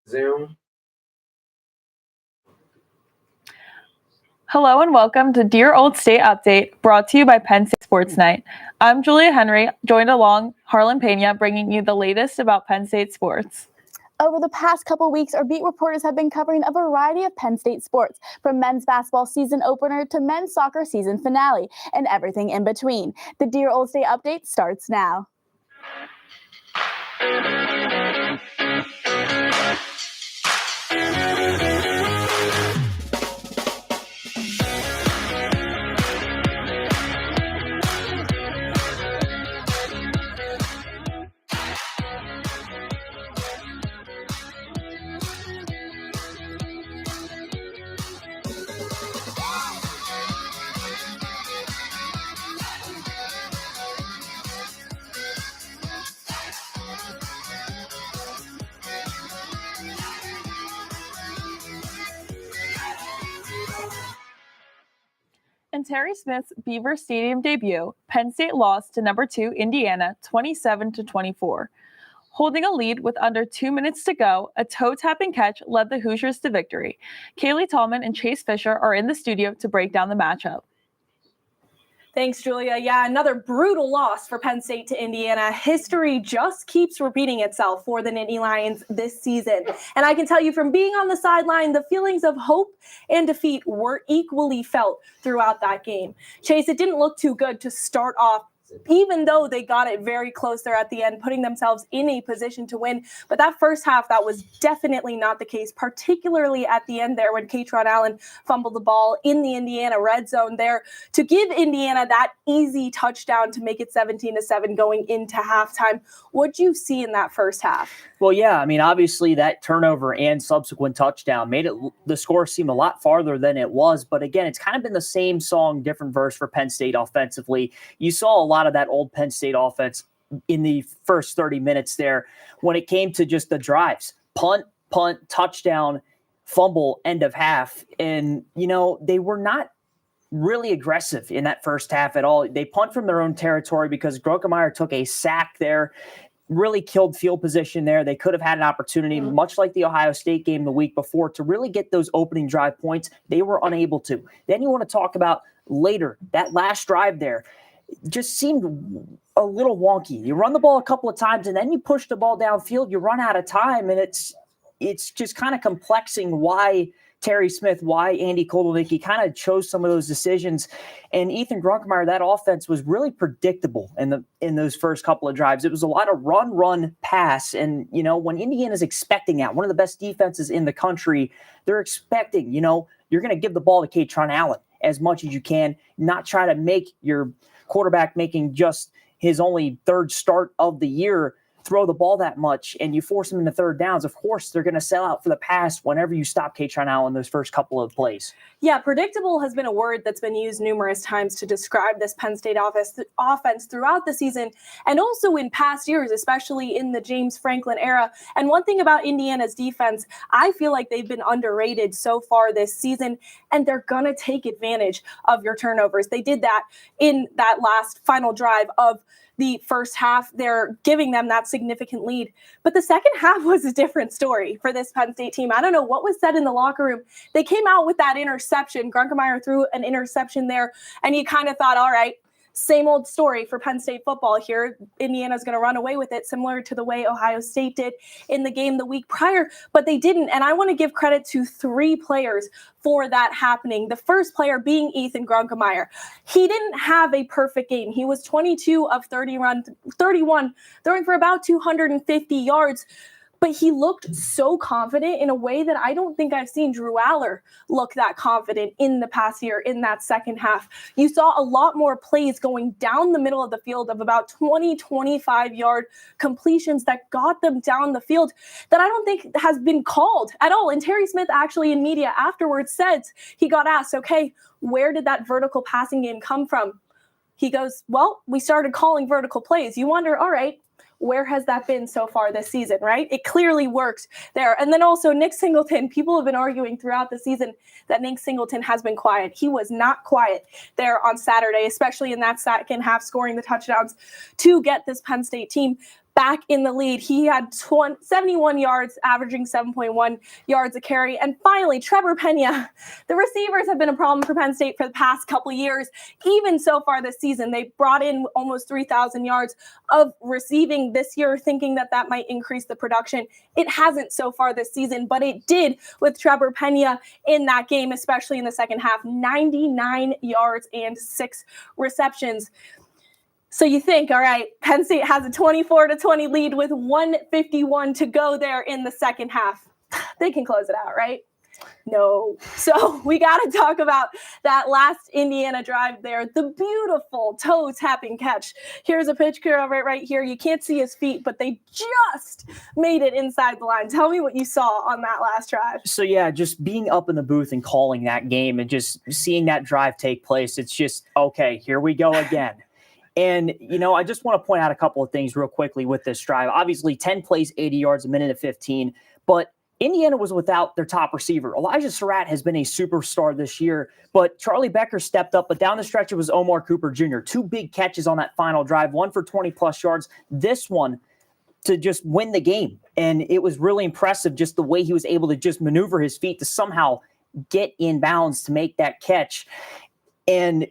Zoom. Hello and welcome to Dear Old State Update, brought to you by Penn State Sports Night. I'm Julia Henry, joined along Harlan Pena, bringing you the latest about Penn State sports. Over the past couple weeks, our beat reporters have been covering a variety of Penn State sports, from men's basketball season opener to men's soccer season finale, and everything in between. The Dear Old State Update starts now. In Terry Smith's Beaver Stadium debut, Penn State lost to number 2 Indiana 27-24. Holding a lead with under 2 minutes to go, a toe-tapping catch led the Hoosiers to victory. Kaylee Tallman and Chase Fisher are in the studio to break down the matchup. Thanks, Julia. Yeah, another brutal loss for Penn State to Indiana. History just keeps repeating itself for the Nittany Lions this season. And I can tell you from being on the sideline, the feelings of hope and defeat were equally felt throughout that game. Chase, it didn't look too good to start off, even though they got it very close there at the end, putting themselves in a position to win. But that first half, that was definitely not the case, particularly at the end there when Kaytron Allen fumbled the ball in the Indiana red zone there to give Indiana that easy touchdown to make it 17-7 going into halftime. What'd you see in that first half? Well, yeah, I mean, obviously that turnover and subsequent touchdown made the score seem a lot farther than it was. But again, it's kind of been the same song, different verse for Penn State offensively. You saw a lot of that old Penn State offense in the first 30 minutes there when it came to just the drives. Punt, touchdown, fumble, end of half. And, they were not really aggressive in that first half at all. They punt from their own territory because Grunkemeyer took a sack there, really killed field position there. They could have had an opportunity, much like the Ohio State game the week before, to really get those opening drive points. They were unable to. Then you want to talk about later, that last drive there just seemed a little wonky. You run the ball a couple of times and then you push the ball downfield, you run out of time, and it's just kind of complexing why Terry Smith, why Andy Kotelnicki kind of chose some of those decisions. And Ethan Grunkemeyer, that offense was really predictable in those first couple of drives. It was a lot of run, pass. And, when Indiana's expecting that, one of the best defenses in the country, they're expecting, you're going to give the ball to Kaytron Allen as much as you can, not try to make your quarterback making just his only third start of the year throw the ball that much, and you force them into third downs. Of course, they're going to sell out for the pass whenever you stop Kaytron Allen those first couple of plays. Yeah, predictable has been a word that's been used numerous times to describe this Penn State offense throughout the season and also in past years, especially in the James Franklin era. And one thing about Indiana's defense, I feel like they've been underrated so far this season, and they're going to take advantage of your turnovers. They did that in that last final drive of the first half. They're giving them that significant lead. But the second half was a different story for this Penn State team. I don't know what was said in the locker room. They came out with that interception. Grunkemeyer threw an interception there, and you kind of thought, all right, same old story for Penn State football here. Indiana's going to run away with it, similar to the way Ohio State did in the game the week prior, but they didn't. And I want to give credit to 3 players for that happening. The first player being Ethan Grunkemeyer. He didn't have a perfect game. He was 22 of 31, throwing for about 250 yards. But he looked so confident in a way that I don't think I've seen Drew Aller look that confident in the past year in that second half. You saw a lot more plays going down the middle of the field of about 25-yard completions that got them down the field that I don't think has been called at all. And Terry Smith actually in media afterwards said, he got asked, okay, where did that vertical passing game come from? He goes, well, we started calling vertical plays. You wonder, all right, where has that been so far this season, right? It clearly worked there. And then also Nick Singleton, people have been arguing throughout the season that Nick Singleton has been quiet. He was not quiet there on Saturday, especially in that second half, scoring the touchdowns to get this Penn State team back in the lead. He had 71 yards, averaging 7.1 yards a carry. And finally, Trevor Pena. The receivers have been a problem for Penn State for the past couple years. Even so far this season, they brought in almost 3,000 yards of receiving this year, thinking that that might increase the production. It hasn't so far this season, but it did with Trevor Pena in that game, especially in the second half. 99 yards and 6 receptions. So you think, all right, Penn State has a 24-20 lead with 1:51 to go there in the second half. They can close it out, right? No. So we got to talk about that last Indiana drive there, the beautiful toe-tapping catch. Here's a picture of it right here. You can't see his feet, but they just made it inside the line. Tell me what you saw on that last drive. So, yeah, just being up in the booth and calling that game and just seeing that drive take place, it's just, okay, here we go again. And, I just want to point out a couple of things real quickly with this drive. Obviously, 10 plays, 80 yards, a minute and 15. But Indiana was without their top receiver. Elijah Surratt has been a superstar this year, but Charlie Becker stepped up. But down the stretch, it was Omar Cooper Jr. 2 big catches on that final drive, one for 20-plus yards. This one to just win the game. And it was really impressive just the way he was able to just maneuver his feet to somehow get in bounds to make that catch. And,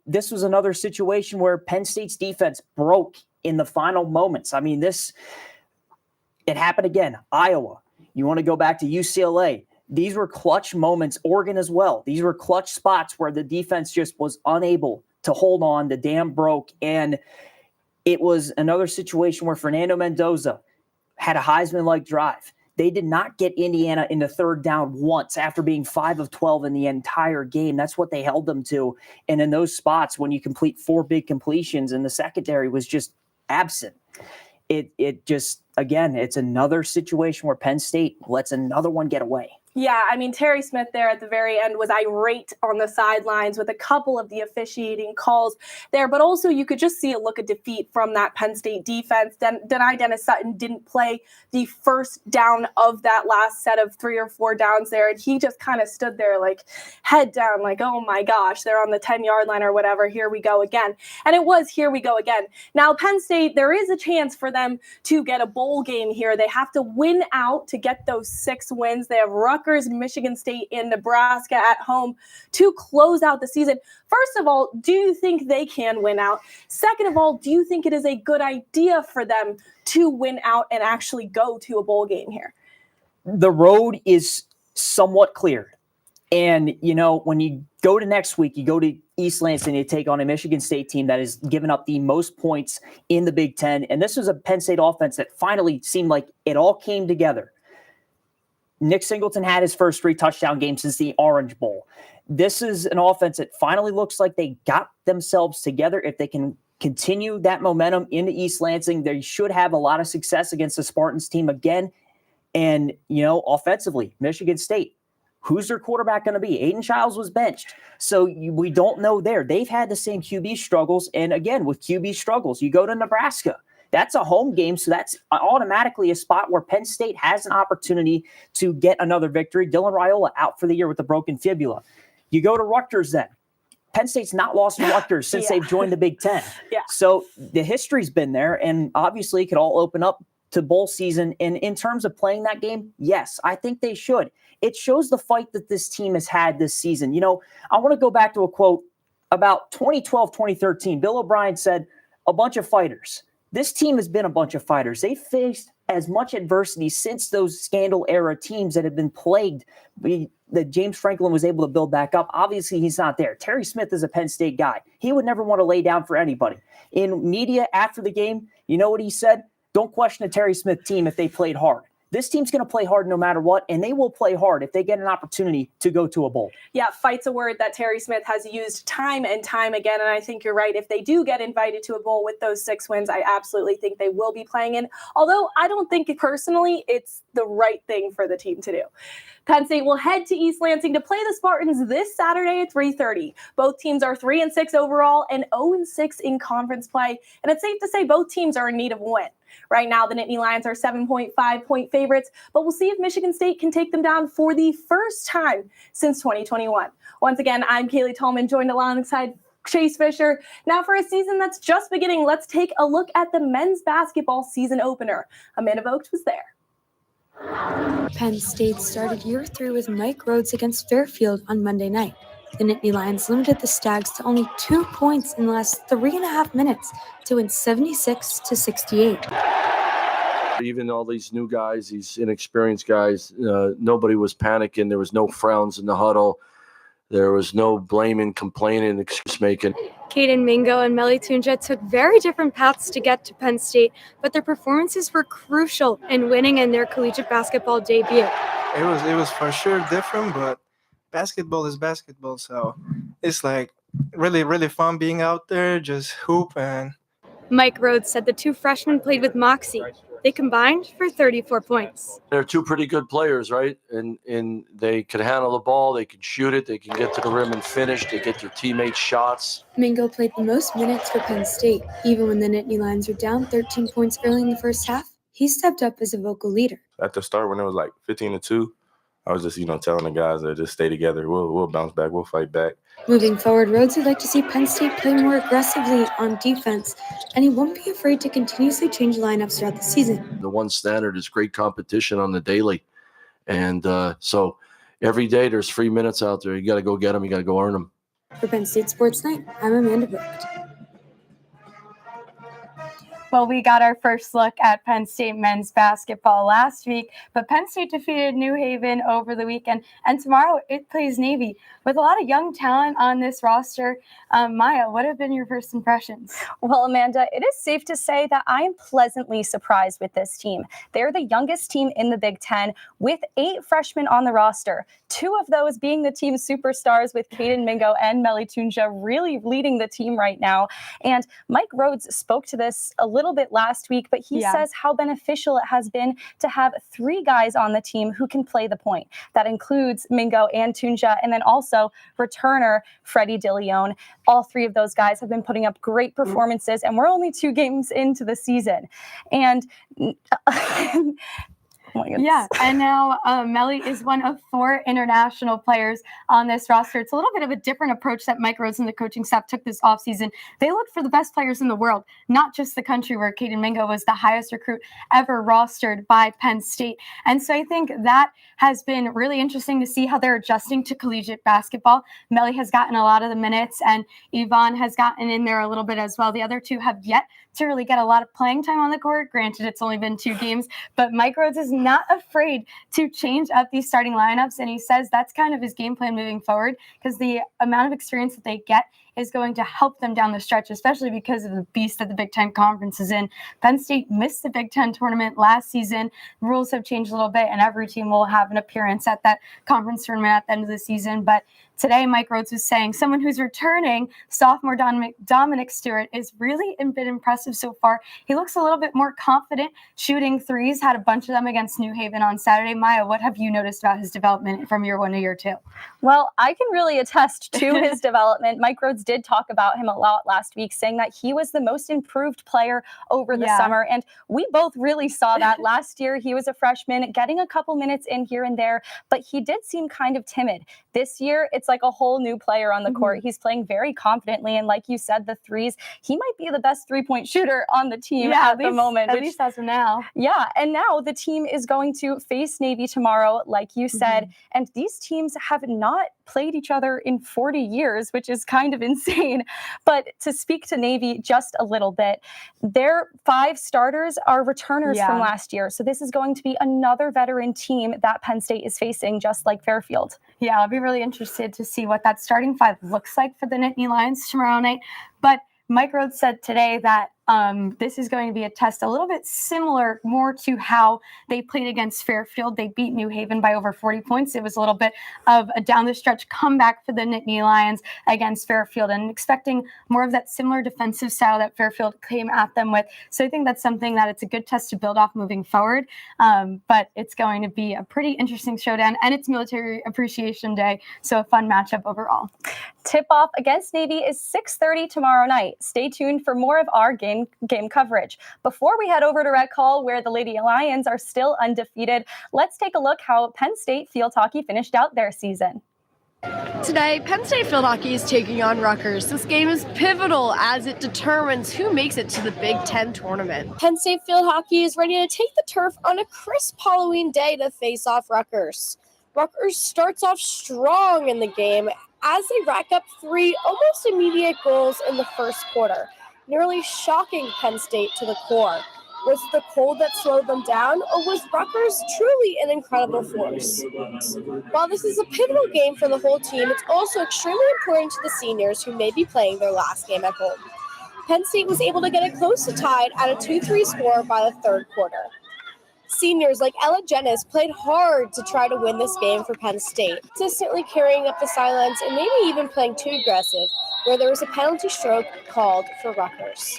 this was another situation where Penn State's defense broke in the final moments. I mean, it happened again. Iowa, you want to go back to UCLA. These were clutch moments. Oregon as well. These were clutch spots where the defense just was unable to hold on. The dam broke. And it was another situation where Fernando Mendoza had a Heisman-like drive. They did not get Indiana into third down once after being 5 of 12 in the entire game. That's what they held them to. And in those spots, when you complete 4 big completions and the secondary was just absent, it just, again, it's another situation where Penn State lets another one get away. Yeah, I mean, Terry Smith there at the very end was irate on the sidelines with a couple of the officiating calls there, but also you could just see a look of defeat from that Penn State defense. Denai Dennis Sutton didn't play the first down of that last set of 3 or 4 downs there, and he just kind of stood there like head down, like, oh my gosh, they're on the 10-yard line or whatever, here we go again. And it was here we go again. Now, Penn State, there is a chance for them to get a bowl game here. They have to win out to get those 6 wins. They have Rutgers, Michigan State, and Nebraska at home to close out the season. First of all, do you think they can win out? Second of all, do you think it is a good idea for them to win out and actually go to a bowl game here? The road is somewhat clear. And, when you go to next week, you go to East Lansing to take on a Michigan State team that has given up the most points in the Big Ten. And this was a Penn State offense that finally seemed like it all came together. Nick Singleton had his first 3 touchdown game since the Orange Bowl. This is an offense that finally looks like they got themselves together. If they can continue that momentum into East Lansing, they should have a lot of success against the Spartans team again. And, offensively, Michigan State, who's their quarterback going to be? Aiden Childs was benched. So we don't know there. They've had the same QB struggles. And again, with QB struggles, you go to Nebraska. That's a home game, so that's automatically a spot where Penn State has an opportunity to get another victory. Dylan Raiola out for the year with a broken fibula. You go to Rutgers then. Penn State's not lost to Rutgers since they've joined the Big Ten. So the history's been there, and obviously it could all open up to bowl season. And in terms of playing that game, yes, I think they should. It shows the fight that this team has had this season. I want to go back to a quote about 2012, 2013. Bill O'Brien said, a bunch of fighters. This team has been a bunch of fighters. They faced as much adversity since those scandal era teams that have been plagued that James Franklin was able to build back up. Obviously, he's not there. Terry Smith is a Penn State guy. He would never want to lay down for anybody. In media after the game, you know what he said? Don't question a Terry Smith team if they played hard. This team's going to play hard no matter what, and they will play hard if they get an opportunity to go to a bowl. Yeah, fight's a word that Terry Smith has used time and time again, and I think you're right. If they do get invited to a bowl with those 6 wins, I absolutely think they will be playing in, although I don't think personally it's the right thing for the team to do. Penn State will head to East Lansing to play the Spartans this Saturday at 3:30. Both teams are 3-6 overall and 0-6 in conference play, and it's safe to say both teams are in need of a win. Right now, the Nittany Lions are 7.5-point favorites, but we'll see if Michigan State can take them down for the first time since 2021. Once again, I'm Kaylee Tallman, joined alongside Chase Fisher. Now for a season that's just beginning, let's take a look at the men's basketball season opener. Amanda Vogt was there. Penn State started year 3 with Mike Rhodes against Fairfield on Monday night. The Nittany Lions limited the Stags to only 2 points in the last 3.5 minutes to win 76-68. Even all these new guys, these inexperienced guys, nobody was panicking. There was no frowns in the huddle. There was no blaming, complaining, excuse making. Caden Mingo and Melly Tunja took very different paths to get to Penn State, but their performances were crucial in winning in their collegiate basketball debut. It was for sure different, but basketball is basketball, so it's like really, really fun being out there, just hoop. And Mike Rhodes said the 2 freshmen played with moxie. They combined for 34 points. They're 2 pretty good players, right? And they can handle the ball, they can shoot it, they can get to the rim and finish, they get their teammates shots. Mingo played the most minutes for Penn State. Even when the Nittany Lions were down 13 points early in the first half, he stepped up as a vocal leader. At the start, when it was like 15-2, I was just, telling the guys to just stay together. We'll bounce back. We'll fight back. Moving forward, Rhodes would like to see Penn State play more aggressively on defense, and he won't be afraid to continuously change lineups throughout the season. The one standard is great competition on the daily. And so every day there's free minutes out there. You got to go get them. You got to go earn them. For Penn State Sports Night, I'm Amanda Vogt. Well, we got our first look at Penn State men's basketball last week, but Penn State defeated New Haven over the weekend, and tomorrow it plays Navy. With a lot of young talent on this roster, Maya, what have been your first impressions? Well, Amanda, it is safe to say that I am pleasantly surprised with this team. They're the youngest team in the Big Ten with 8 freshmen on the roster, 2 of those being the team's superstars with Caden Mingo and Melly Tunja really leading the team right now. And Mike Rhodes spoke to this a little bit last week, but he says how beneficial it has been to have 3 guys on the team who can play the point. That includes Mingo and Tunja, and then also returner Freddie DeLeon. All 3 of those guys have been putting up great performances, and we're only 2 games into the season. And yeah, and now Melly is one of 4 international players on this roster. It's a little bit of a different approach that Mike Rhodes and the coaching staff took this offseason. They looked for the best players in the world, not just the country, where Caden Mingo was the highest recruit ever rostered by Penn State. And so I think that has been really interesting to see how they're adjusting to collegiate basketball. Melly has gotten a lot of the minutes, and Yvonne has gotten in there a little bit as well. The other 2 have yet to really get a lot of playing time on the court. Granted, it's only been 2 games, but Mike Rhodes is not afraid to change up these starting lineups, and he says that's kind of his game plan moving forward, because the amount of experience that they get is going to help them down the stretch, especially because of the beast that the Big Ten Conference is in. Penn State missed the Big Ten tournament last season. The rules have changed a little bit, and every team will have an appearance at that conference tournament at the end of the season. But today, Mike Rhodes was saying someone who's returning, sophomore Dominic Stewart, is really been impressive so far. He looks a little bit more confident shooting threes, had a bunch of them against New Haven on Saturday. Maya, what have you noticed about his development from year 1 to year 2? Well, I can really attest to his development. Mike Rhodes did talk about him a lot last week, saying that he was the most improved player over the summer. And we both really saw that last year. He was a freshman, getting a couple minutes in here and there, but he did seem kind of timid. This year, it's like a whole new player on the court. He's playing very confidently. And like you said, the threes, he might be the best 3-point shooter on the team at the moment. At least as of now. Yeah. And now the team is going to face Navy tomorrow, like you said. And these teams have not played each other in 40 years, which is kind of insane. But to speak to Navy just a little bit, their 5 starters are returners from last year. So this is going to be another veteran team that Penn State is facing, just like Fairfield. Yeah, I'll be really interested to see what that starting 5 looks like for the Nittany Lions tomorrow night. But Mike Rhodes said today that this is going to be a test a little bit similar more to how they played against Fairfield. They beat New Haven by over 40 points. It was a little bit of a down-the-stretch comeback for the Nittany Lions against Fairfield, and expecting more of that similar defensive style that Fairfield came at them with. So I think that's something that it's a good test to build off moving forward. But it's going to be a pretty interesting showdown, and it's Military Appreciation Day, so a fun matchup overall. Tip-off against Navy is 6:30 tomorrow night. Stay tuned for more of our game coverage. Before we head over to Red Call, where the Lady Lions are still undefeated, let's take a look how Penn State field hockey finished out their season. Today, Penn State field hockey is taking on Rutgers. This game is pivotal as it determines who makes it to the Big Ten tournament. Penn State field hockey is ready to take the turf on a crisp Halloween day to face off Rutgers. Rutgers starts off strong in the game as they rack up 3 almost immediate goals in the first quarter, nearly shocking Penn State to the core. Was it the cold that slowed them down, or was Rutgers truly an incredible force? While this is a pivotal game for the whole team, it's also extremely important to the seniors who may be playing their last game at home. Penn State was able to get it close to tied at a 2-3 score by the third quarter. Seniors like Ella Jennis played hard to try to win this game for Penn State, consistently carrying up the sidelines and maybe even playing too aggressive, where there was a penalty stroke called for Rutgers.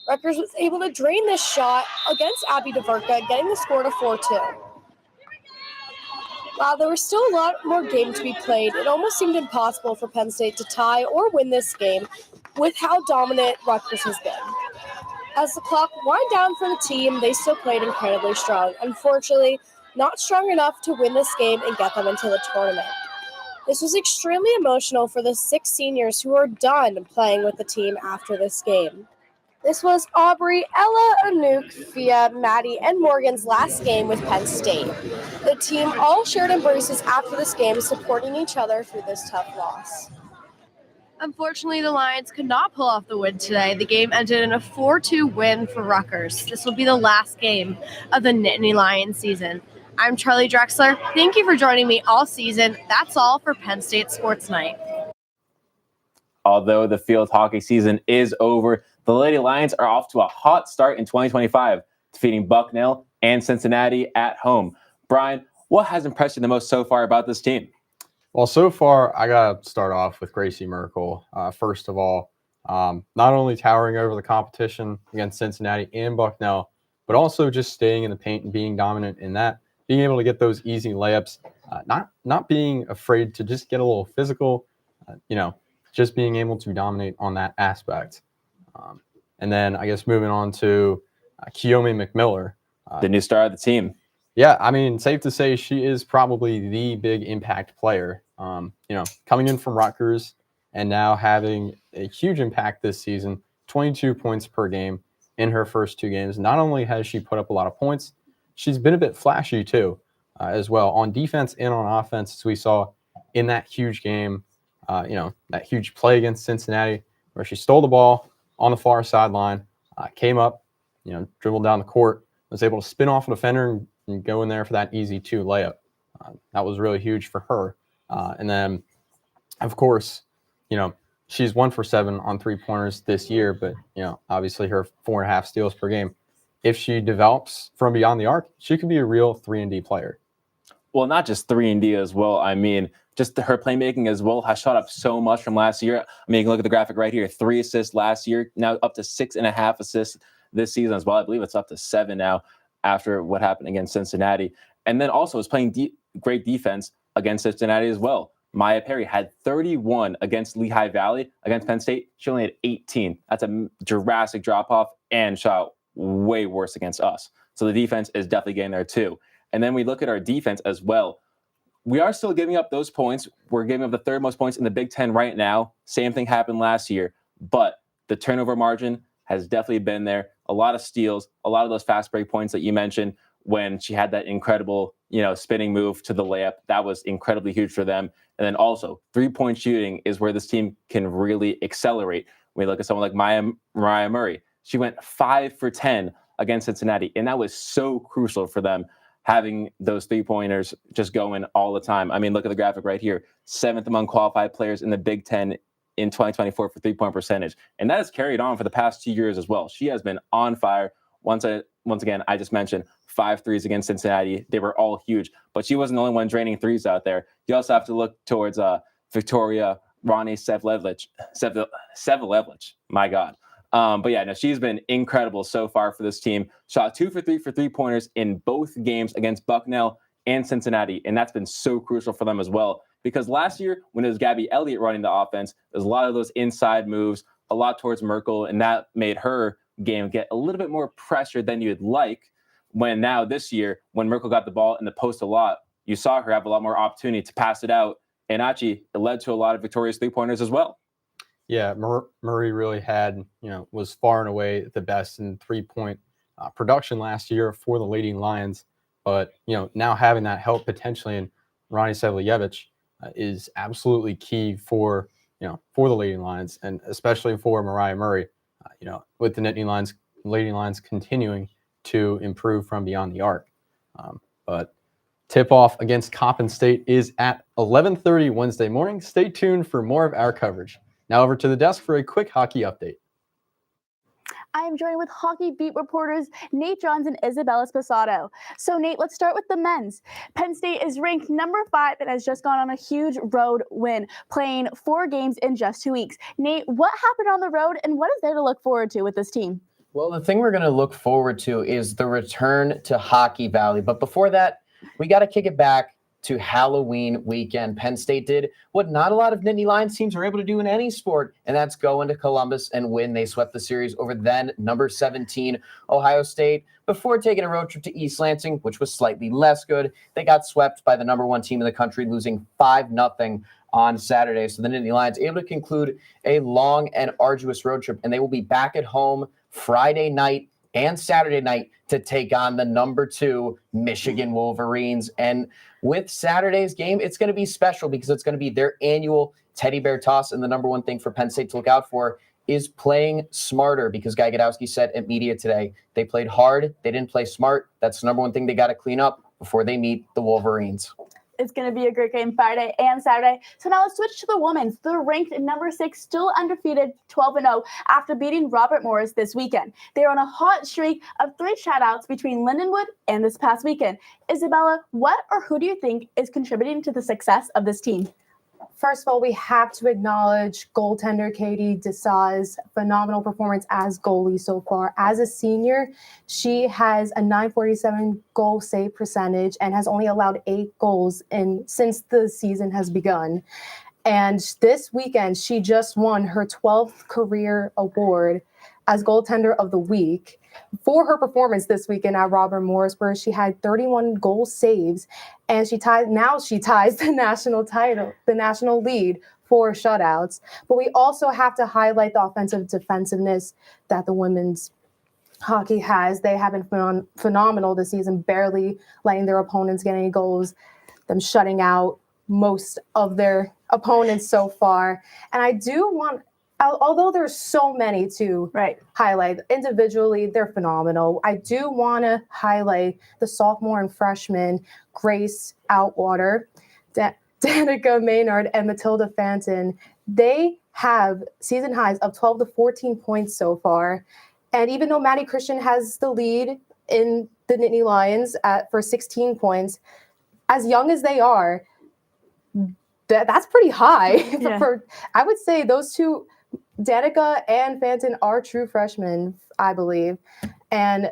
Rutgers was able to drain this shot against Abby DeVerka, getting the score to 4-2. While there was still a lot more game to be played, it almost seemed impossible for Penn State to tie or win this game with how dominant Rutgers has been. As the clock wound down for the team, they still played incredibly strong. Unfortunately, not strong enough to win this game and get them into the tournament. This was extremely emotional for the 6 seniors who are done playing with the team after this game. This was Aubrey, Ella, Anouk, Fia, Maddie, and Morgan's last game with Penn State. The team all shared embraces after this game, supporting each other through this tough loss. Unfortunately, the Lions could not pull off the win today. The game ended in a 4-2 win for Rutgers. This will be the last game of the Nittany Lions season. I'm Charlie Drexler. Thank you for joining me all season. That's all for Penn State Sports Night. Although the field hockey season is over, the Lady Lions are off to a hot start in 2025, defeating Bucknell and Cincinnati at home. Brian, what has impressed you the most so far about this team? Well, so far, I got to start off with Gracie Merkel. First of all, not only towering over the competition against Cincinnati and Bucknell, but also just staying in the paint and being dominant in that, being able to get those easy layups, not being afraid to just get a little physical, just being able to dominate on that aspect. And then I guess moving on to Kiyomi McMiller. The new star of the team. Yeah, I mean, safe to say she is probably the big impact player. Coming in from Rutgers and now having a huge impact this season, 22 points per game in her first 2 games. Not only has she put up a lot of points, she's been a bit flashy too, as well, on defense and on offense, as we saw in that huge game, that huge play against Cincinnati, where she stole the ball on the far sideline, came up, dribbled down the court, was able to spin off a defender and go in there for that easy 2 layup. That was really huge for her. And then, of course, she's 1 for 7 on 3-pointers this year, but, obviously her 4.5 steals per game. If she develops from beyond the arc, she could be a real 3-and-D player. Well, not just 3-and-D as well. I mean, just her playmaking as well has shot up so much from last year. I mean, you can look at the graphic right here. 3 assists last year, now up to 6.5 assists this season as well. I believe it's up to 7 now after what happened against Cincinnati. And then also is playing great defense against Cincinnati as well. Maya Perry had 31 against Lehigh Valley. Against Penn State, she only had 18. That's a drastic drop-off and shot way worse against us. So the defense is definitely getting there too. And then we look at our defense as well. We are still giving up those points. We're giving up the 3rd most points in the Big Ten right now. Same thing happened last year. But the turnover margin has definitely been there. A lot of steals, a lot of those fast break points that you mentioned when she had that incredible, spinning move to the layup. That was incredibly huge for them. And then also 3-point shooting is where this team can really accelerate. When we look at someone like Mariah Murray, she went 5 for 10 against Cincinnati. And that was so crucial for them, having those 3-pointers just going all the time. I mean, look at the graphic right here. 7th among qualified players in the Big Ten in 2024 for 3-point percentage. And that has carried on for the past 2 years as well. She has been on fire. Once again, I just mentioned 5 threes against Cincinnati. They were all huge, but she wasn't the only one draining threes out there. You also have to look towards Victoria Ronnie Sevlevich. My God. But yeah, no, she's been incredible so far for this team. Shot 2 for 3 for 3-pointers in both games against Bucknell and Cincinnati. And that's been so crucial for them as well. Because last year, when it was Gabby Elliott running the offense, there's a lot of those inside moves, a lot towards Merkel, and that made her game get a little bit more pressure than you'd like. When now this year, when Merkel got the ball in the post a lot, you saw her have a lot more opportunity to pass it out And actually, it led to a lot of victorious three-pointers as well. Yeah, Murray really was far and away the best in three-point production last year for the Lady Lions. But, now having that help potentially in Ronnie Sevlievich is absolutely key for the Lady Lions, and especially for Mariah Murray, with the Lady Lions continuing to improve from beyond the arc. But tip-off against Coppin State is at 11:30 Wednesday morning. Stay tuned for more of our coverage. Now over to the desk for a quick hockey update. I am joined with hockey beat reporters Nate Johns and Isabella Sposato. So Nate, let's start with the men's. Penn State is ranked number 5 and has just gone on a huge road win, playing 4 games in just 2 weeks. Nate, what happened on the road and what is there to look forward to with this team? Well, the thing we're going to look forward to is the return to Hockey Valley. But before that, we got to kick it back to Halloween weekend. Penn State did what not a lot of Nittany Lions teams are able to do in any sport, and that's go into Columbus and win. They swept the series over then number 17 Ohio State before taking a road trip to East Lansing, which was slightly less good. They got swept by the number 1 team in the country, losing 5-0 on Saturday. So the Nittany Lions able to conclude a long and arduous road trip, and they will be back at home Friday night and Saturday night to take on the number 2 Michigan Wolverines. And with Saturday's game, it's going to be special because it's going to be their annual teddy bear toss. And the number 1 thing for Penn State to look out for is playing smarter, because Guy Gadowski said at media today, they played hard. They didn't play smart. That's the number 1 thing they got to clean up before they meet the Wolverines. It's going to be a great game Friday and Saturday. So now let's switch to the women's. They're ranked number 6, still undefeated, 12-0, after beating Robert Morris this weekend. They're on a hot streak of 3 shutouts between Lindenwood and this past weekend. Isabella, what or who do you think is contributing to the success of this team? First of all, we have to acknowledge goaltender Katie Desai's phenomenal performance as goalie so far. As a senior, she has a .947 goal save percentage and has only allowed 8 goals since the season has begun. And this weekend, she just won her 12th career award as goaltender of the week for her performance this weekend at Robert Morris, where she had 31 goal saves, and she ties the national title, the national lead for shutouts. But we also have to highlight the offensive defensiveness that the women's hockey has. They have been phenomenal this season, barely letting their opponents get any goals, them shutting out most of their opponents so far. And I do want, although there's so many to highlight, individually, they're phenomenal. I do want to highlight the sophomore and freshman Grace Outwater, Danica Maynard, and Matilda Fanton. They have season highs of 12 to 14 points so far. And even though Maddie Christian has the lead in the Nittany Lions for 16 points, as young as they are, that's pretty high. Yeah. I would say those two, Danica and Fanton, are true freshmen, I believe. And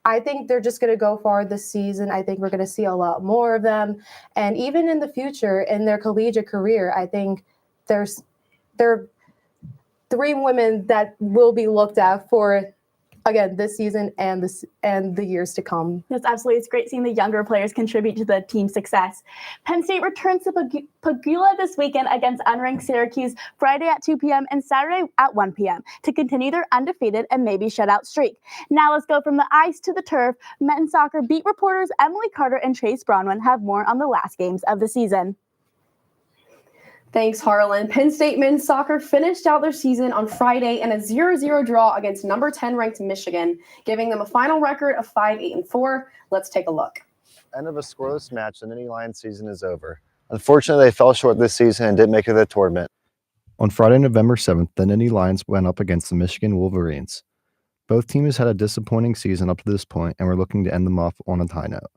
I think they're just going to go far this season. I think we're going to see a lot more of them. And even in the future, in their collegiate career, I think there are 3 women that will be looked at for, again, this season and the years to come. Yes, absolutely. It's great seeing the younger players contribute to the team's success. Penn State returns to Pagula this weekend against unranked Syracuse Friday at 2 p.m. and Saturday at 1 p.m. to continue their undefeated and maybe shutout streak. Now let's go from the ice to the turf. Men's soccer beat reporters Emily Carter and Chase Bronwyn have more on the last games of the season. Thanks, Harlan. Penn State men's soccer finished out their season on Friday in a 0-0 draw against number 10 ranked Michigan, giving them a final record of 5-8-4. Let's take a look. End of a scoreless match, the Nittany Lions season is over. Unfortunately, they fell short this season and didn't make it to the tournament. On Friday, November 7th, the Nittany Lions went up against the Michigan Wolverines. Both teams had a disappointing season up to this point and were looking to end them off on a high note.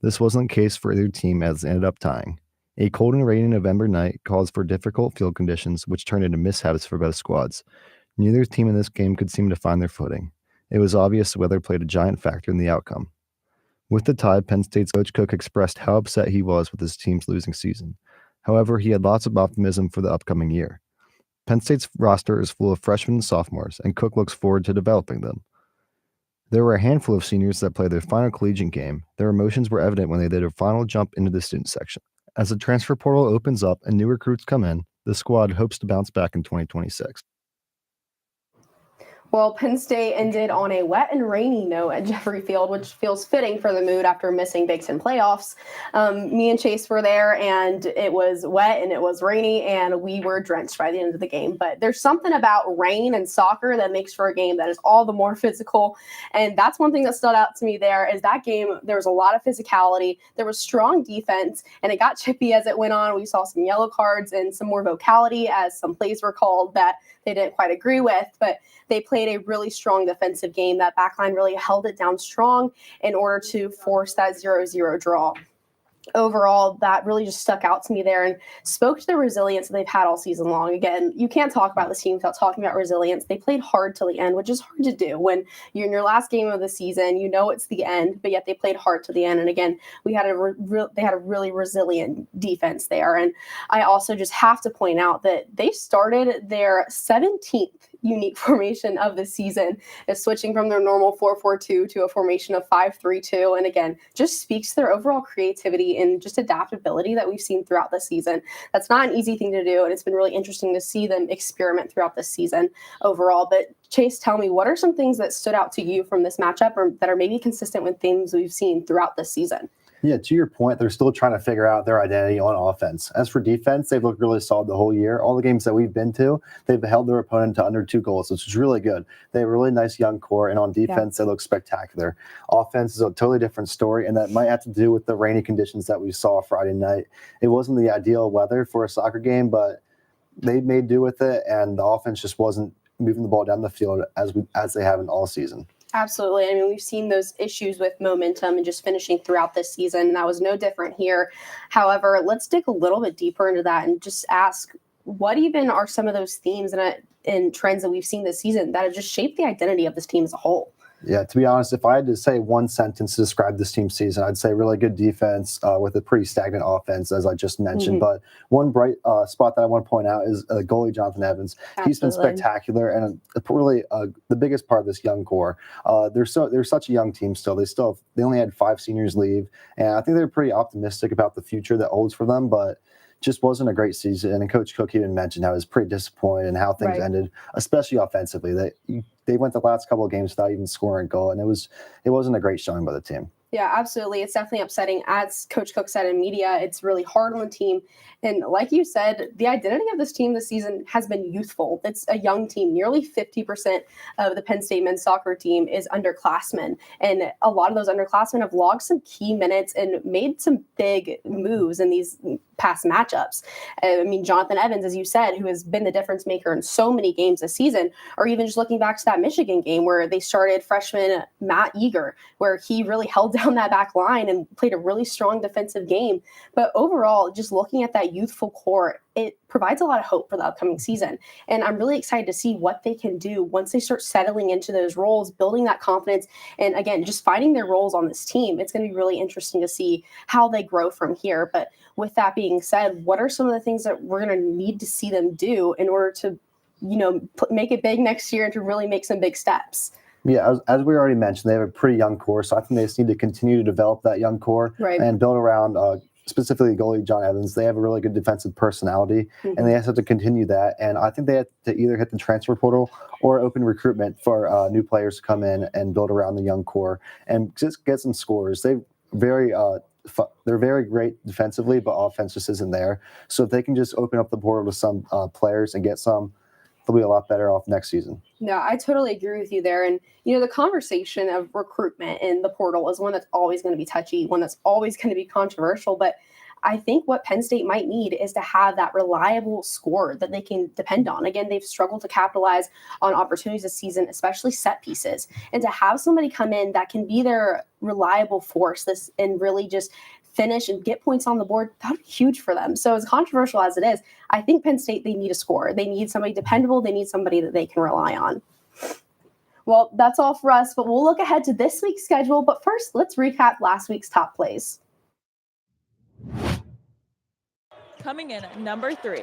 This wasn't the case for either team, as they ended up tying. A cold and rainy November night caused for difficult field conditions, which turned into mishaps for both squads. Neither team in this game could seem to find their footing. It was obvious the weather played a giant factor in the outcome. With the tie, Penn State's Coach Cook expressed how upset he was with his team's losing season. However, he had lots of optimism for the upcoming year. Penn State's roster is full of freshmen and sophomores, and Cook looks forward to developing them. There were a handful of seniors that played their final collegiate game. Their emotions were evident when they did a final jump into the student section. As the transfer portal opens up and new recruits come in, the squad hopes to bounce back in 2026. Well, Penn State ended on a wet and rainy note at Jeffrey Field, which feels fitting for the mood after missing Big Ten playoffs. Me and Chase were there, and it was wet and it was rainy, and we were drenched by the end of the game. But there's something about rain and soccer that makes for a game that is all the more physical. And that's one thing that stood out to me there is that game, there was a lot of physicality. There was strong defense, and it got chippy as it went on. We saw some yellow cards and some more vocality as some plays were called that they didn't quite agree with, but they played a really strong defensive game. That backline really held it down strong in order to force that 0-0 draw. Overall, that really just stuck out to me there and spoke to the resilience that they've had all season long. Again, you can't talk about this team without talking about resilience. They played hard till the end, which is hard to do when you're in your last game of the season. You know it's the end, but yet they played hard to the end. And again, they had a really resilient defense there. And I also just have to point out that they started their 17th unique formation of the season, is switching from their normal 4-4-2 to a formation of 5-3-2. And again, just speaks to their overall creativity and just adaptability that we've seen throughout the season. That's not an easy thing to do, and it's been really interesting to see them experiment throughout the season overall. But Chase, tell me, what are some things that stood out to you from this matchup or that are maybe consistent with things we've seen throughout this season? Yeah, to your point, they're still trying to figure out their identity on offense. As for defense, they've looked really solid the whole year. All the games that we've been to, they've held their opponent to under 2 goals, which is really good. They have a really nice young core, and on defense, They look spectacular. Offense is a totally different story, and that might have to do with the rainy conditions that we saw Friday night. It wasn't the ideal weather for a soccer game, but they made do with it, and the offense just wasn't moving the ball down the field as they haven't all season. Absolutely. I mean, we've seen those issues with momentum and just finishing throughout this season, and that was no different here. However, let's dig a little bit deeper into that and just ask, what even are some of those themes and trends that we've seen this season that have just shaped the identity of this team as a whole? Yeah, to be honest, if I had to say one sentence to describe this team's season, I'd say really good defense with a pretty stagnant offense, as I just mentioned. But one bright spot that I want to point out is goalie Jonathan Evans. Absolutely. He's been spectacular and really the biggest part of this young core. They're such a young team still. They only had 5 seniors leave, and I think they're pretty optimistic about the future that holds for them. But just wasn't a great season. And Coach Cook even mentioned how he was pretty disappointed in how things ended, especially offensively. They went the last couple of games without even scoring a goal, and it wasn't a great showing by the team. Yeah, absolutely. It's definitely upsetting. As Coach Cook said in media, it's really hard on the team. And like you said, the identity of this team this season has been youthful. It's a young team. Nearly 50% of the Penn State men's soccer team is underclassmen. And a lot of those underclassmen have logged some key minutes and made some big moves in these past matchups. I mean, Jonathan Evans, as you said, who has been the difference maker in so many games this season, or even just looking back to that Michigan game where they started freshman Matt Eager, where he really held down that back line and played a really strong defensive game. But overall, just looking at that youthful core, it provides a lot of hope for the upcoming season. And I'm really excited to see what they can do once they start settling into those roles, building that confidence, and again, just finding their roles on this team. It's going to be really interesting to see how they grow from here. But with that being said, what are some of the things that we're going to need to see them do in order to, make it big next year and to really make some big steps? Yeah, as we already mentioned, they have a pretty young core, so I think they just need to continue to develop that young core and build around specifically goalie John Evans. They have a really good defensive personality, and they have to continue that. And I think they have to either hit the transfer portal or open recruitment for new players to come in and build around the young core and just get some scores. They're very great defensively, but offense just isn't there. So if they can just open up the portal to some players and get some, they'll be a lot better off next season. No, I totally agree with you there. And, the conversation of recruitment in the portal is one that's always going to be touchy, one that's always going to be controversial. But I think what Penn State might need is to have that reliable scorer that they can depend on. Again, they've struggled to capitalize on opportunities this season, especially set pieces. And to have somebody come in that can be their reliable force and really just finish and get points on the board, that'd be huge for them. So as controversial as it is, I think Penn State, they need a scorer. They need somebody dependable. They need somebody that they can rely on. Well, that's all for us, but we'll look ahead to this week's schedule. But first, let's recap last week's top plays. Coming in at number 3,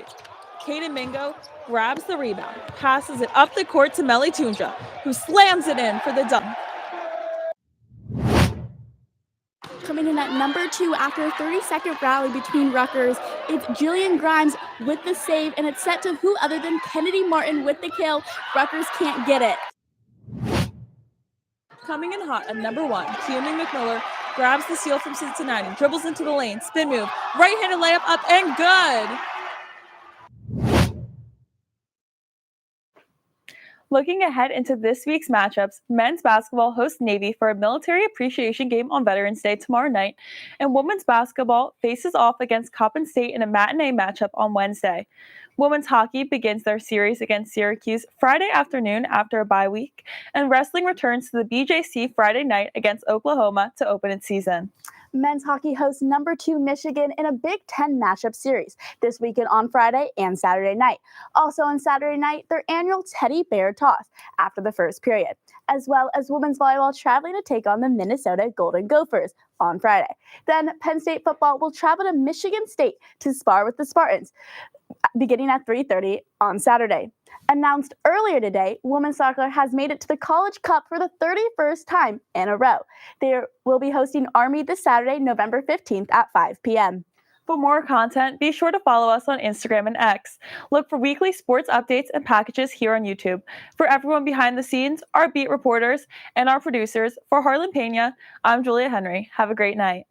Kaden Mingo grabs the rebound, passes it up the court to Melly Tunja, who slams it in for the dunk. Coming in at number 2 after a 30-second rally between Rutgers, it's Jillian Grimes with the save, and it's set to who other than Kennedy Martin with the kill. Rutgers can't get it. Coming in hot at number 1, Keely McMiller grabs the steal from Cincinnati, dribbles into the lane, spin move, right-handed layup up and good. Looking ahead into this week's matchups, men's basketball hosts Navy for a military appreciation game on Veterans Day tomorrow night, and women's basketball faces off against Coppin State in a matinee matchup on Wednesday. Women's hockey begins their series against Syracuse Friday afternoon after a bye week, and wrestling returns to the BJC Friday night against Oklahoma to open its season. Men's hockey hosts number 2 Michigan in a Big Ten matchup series this weekend on Friday and Saturday night. Also on Saturday night, their annual Teddy Bear Toss after the first period, as well as women's volleyball traveling to take on the Minnesota Golden Gophers on Friday. Then Penn State football will travel to Michigan State to spar with the Spartans, beginning at 3:30 on Saturday. Announced earlier today, women's soccer has made it to the College Cup for the 31st time in a row. They will be hosting Army this Saturday, November 15th at 5 p.m. For more content, be sure to follow us on Instagram and X. Look for weekly sports updates and packages here on YouTube. For everyone behind the scenes, our beat reporters, and our producers, for Harlan Pena, I'm Julia Henry. Have a great night.